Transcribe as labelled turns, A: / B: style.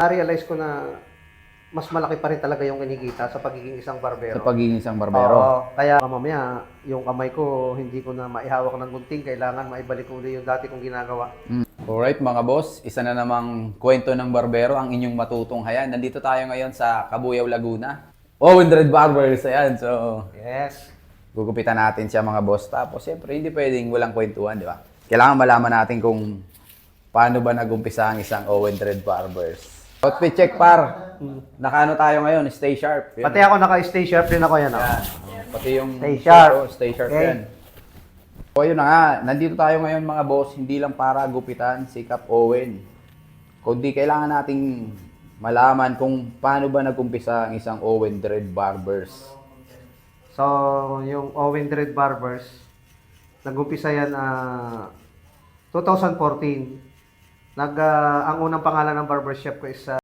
A: Na-realize ko na mas malaki pa rin talaga yung kinikita sa pagiging isang barbero.
B: Sa pagiging isang barbero.
A: Oo, kaya mamaya yung kamay ko hindi ko na maihawak ng gunting, kailangan maibalik ko ulit yung dati kong ginagawa.
B: Alright mga boss, isa na namang kwento ng barbero ang inyong matutunghayan. Nandito tayo ngayon sa Cabuyao, Laguna. 100 barbers, ayan. So,
A: Yes.
B: gugupitan natin siya mga boss. Tapos, siyempre, hindi pwedeng walang kwentuhan, di ba? Kailangan malaman natin kung paano ba nag-umpisa ang isang 100 barbers. Outfit check, par. Nakaano tayo ngayon? Stay sharp. Yun.
A: Pati ako naka-stay sharp din ako yan. Oh.
B: Yan. Pati yung
A: Stay sharp.
B: Stay sharp
A: Okay.
B: yan. So, yun na nga. Nandito tayo ngayon mga boss. Hindi lang para gupitan si Cap Owen. Kundi kailangan nating malaman kung paano ba nag-umpisa ang isang Owen Dread Barbers.
A: So, yung Owen Dread Barbers, nag-umpisa yan 2014. Ang unang pangalan ng barbershop ko is